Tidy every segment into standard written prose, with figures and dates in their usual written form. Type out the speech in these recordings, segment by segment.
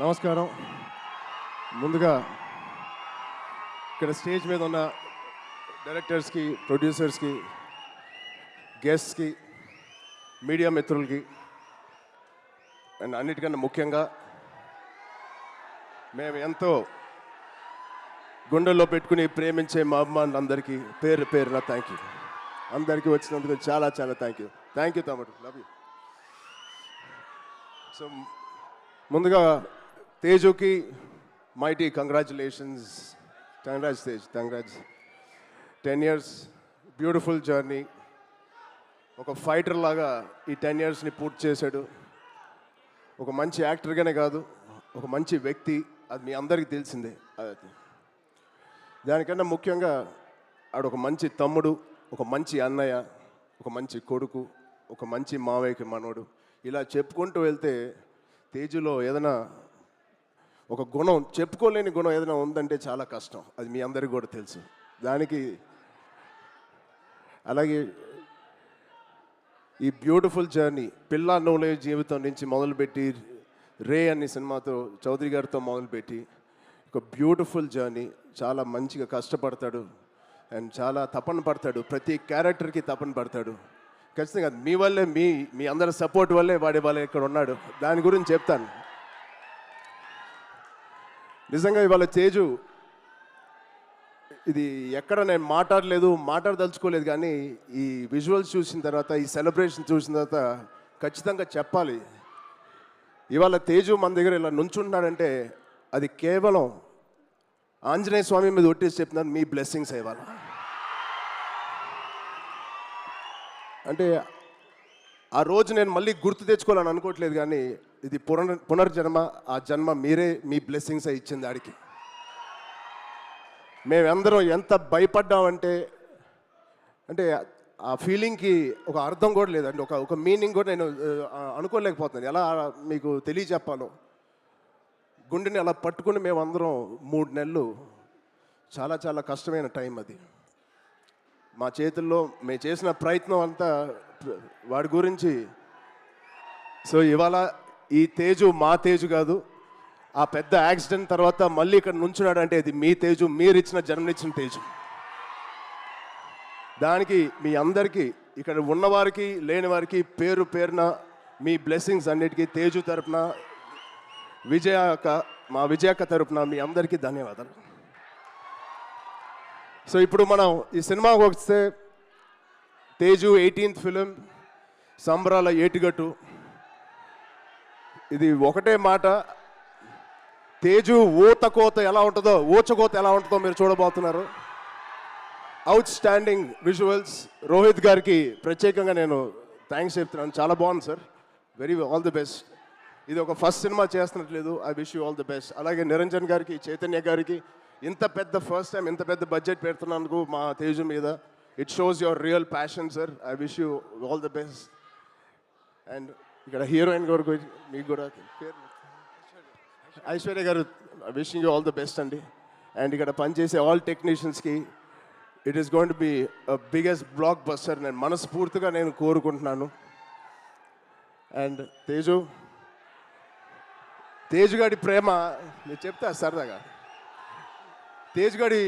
నమస్కారం. ముందుగా ఇక్కడ స్టేజ్ మీద ఉన్న డైరెక్టర్స్కి, ప్రొడ్యూసర్స్కి, గెస్ట్స్కి, మీడియా మిత్రులకి అండ్ అన్నిటికన్నా ముఖ్యంగా మేము ఎంతో గుండెల్లో పెట్టుకుని ప్రేమించే మా అభిమానులందరికీ పేరు పేరున థ్యాంక్ యూ. అందరికీ వచ్చినందుకు చాలా చాలా థ్యాంక్ యూ తమ్ముడు, లవ్ యూ. సో ముందుగా తేజుకి mighty congratulations. Tej, congrats. 10 years beautiful journey. ఒక ఫైటర్ లాగా ఈ 10 yearsని పూర్తి చేశాడు. ఒక మంచి యాక్టర్గానే కాదు, ఒక మంచి వ్యక్తి, అది మీ అందరికీ తెలిసిందే. దానికన్నా ముఖ్యంగా ఆడు ఒక మంచి తమ్ముడు, ఒక మంచి అన్నయ్య, ఒక మంచి కొడుకు, ఒక మంచి మావయ్యకి మనోడు. ఇలా చెప్పుకుంటూ వెళ్తే తేజులో ఏదైనా ఒక గుణం, చెప్పుకోలేని గుణం ఏదైనా ఉందంటే చాలా కష్టం. అది మీ అందరికీ కూడా తెలుసు. దానికి అలాగే ఈ బ్యూటిఫుల్ జర్నీ పిల్ల నోలే జీవితం నుంచి మొదలుపెట్టి రే అనే సినిమాతో చౌదరి గారితో మొదలుపెట్టి ఒక బ్యూటిఫుల్ జర్నీ. చాలా మంచిగా కష్టపడతాడు అండ్ చాలా తపన పడతాడు. ప్రతి క్యారెక్టర్కి తపన పడతాడు. ఖచ్చితంగా మీ వల్లే, మీ అందరి సపోర్ట్ వల్లే వాడి వాళ్ళే ఇక్కడ ఉన్నాడు. దాని గురించి చెప్తాను. నిజంగా ఇవాళ తేజు ఇది ఎక్కడ నేను మాట్లాడదలుచుకోలేదు, కానీ ఈ విజువల్స్ చూసిన తర్వాత, ఈ సెలబ్రేషన్ చూసిన తర్వాత ఖచ్చితంగా చెప్పాలి. ఇవాళ తేజు మన దగ్గర ఇలా నుంచుంటున్నాడంటే అది కేవలం ఆంజనేయ స్వామి మీద ఒట్టేసి చెప్తున్నాను, మీ బ్లెస్సింగ్స్ ఇవాళ. అంటే ఆ రోజు నేను మళ్ళీ గుర్తు తెచ్చుకోవాలని అనుకోవట్లేదు, కానీ ఇది పునర్జన్మ. ఆ జన్మ మీరే, మీ బ్లెస్సింగ్స్ ఇచ్చింది ఆడికి. మేమందరం ఎంత భయపడ్డామంటే, అంటే ఆ ఫీలింగ్కి ఒక అర్థం కూడా లేదండి, ఒక మీనింగ్ కూడా నేను అనుకోలేకపోతున్నాను. ఎలా మీకు తెలియచెప్పాలో. గుండెని అలా పట్టుకుని మేమందరం 3 నెలలు చాలా చాలా కష్టమైన టైం అది. మా చేతుల్లో మేము చేసిన ప్రయత్నం అంతా వాడి గురించి. సో ఇవాళ ఈ తేజు మా తేజు కాదు. ఆ పెద్ద యాక్సిడెంట్ తర్వాత మళ్ళీ ఇక్కడ నుంచున్నాడు అంటే ఇది మీ తేజు, మీరిచ్చిన జన్మనిచ్చిన తేజు. దానికి మీ అందరికీ, ఇక్కడ ఉన్నవారికి లేని వారికి పేరు పేరున మీ బ్లెస్సింగ్స్ అన్నిటికీ తేజు తరపున, మా విజయక్క తరపున మీ అందరికీ ధన్యవాదాలు. సో ఇప్పుడు మనం ఈ సినిమాకి వస్తే తేజు 18th ఫిలిం, సంబరాల ఏటిగట్టు. ఇది ఒకటే మాట, తేజు ఊచకోత ఎలా ఉంటుందో మీరు చూడబోతున్నారు. Out standing visuals. రోహిత్ గారికి ప్రత్యేకంగా నేను థ్యాంక్స్ చెప్తున్నాను. చాలా బాగుంది సార్, ఆల్ ది బెస్ట్. ఇది ఒక ఫస్ట్ సినిమా చేస్తున్నట్లేదు. I wish you all the best. అలాగే నిరంజన్ గారికి, చైతన్య గారికి ఇంత పెద్ద ఫస్ట్ టైం ఇంత పెద్ద బడ్జెట్ పెడుతున్నందుకు మా తేజు మీద. It shows your real passion sir. I wish you all the best. And ఇక్కడ హీరోయిన్ గారు మీకు కూడా ఐశ్వర్య గారు, wishing you all the best అండి. అండ్ ఇక్కడ పనిచేసే ఆల్ టెక్నీషియన్స్కి it is going to be biggest blockbuster నేను మనస్ఫూర్తిగా కోరుకుంటున్నాను. అండ్ తేజుగాడి ప్రేమ నేను చెప్తా సరదాగా. తేజుగాడి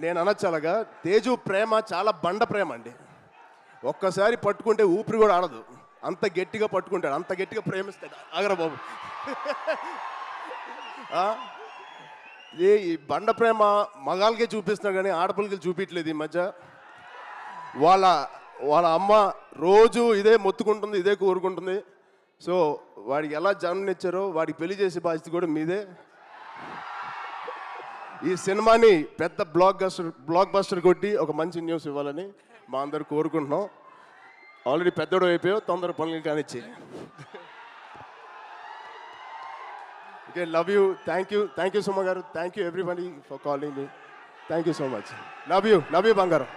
నేను అనొచ్చాలగా, తేజు ప్రేమ చాలా బండ ప్రేమ అండి. ఒక్కసారి పట్టుకుంటే ఊపిరి కూడా ఆడదు, అంత గట్టిగా పట్టుకుంటాడు, అంత గట్టిగా ప్రేమిస్తాడు. ఆగరా బాబు. ఈ బండ ప్రేమ మగాళ్ళకే చూపిస్తున్నాడు కానీ ఆడపిల్లకి చూపించలేదు ఈ మధ్య. వాళ్ళ అమ్మ రోజు ఇదే మొత్తుకుంటుంది, ఇదే కోరుకుంటుంది. సో వాడికి ఎలా జన్మనిచ్చారో వాడికి పెళ్లి చేసే బాధ్యత కూడా మీదే. ఈ సినిమాని పెద్ద బ్లాక్ బస్టర్ కొట్టి ఒక మంచి న్యూస్ ఇవ్వాలని మా అందరు కోరుకుంటున్నాం. ఆల్రెడీ పెద్దోడు అయిపోయావు, తొందర పనులు కానిచ్చి. Okay, love you. Thank you Suma గారు. Thank you everybody for calling me. Thank you so much. Love you బంగారం.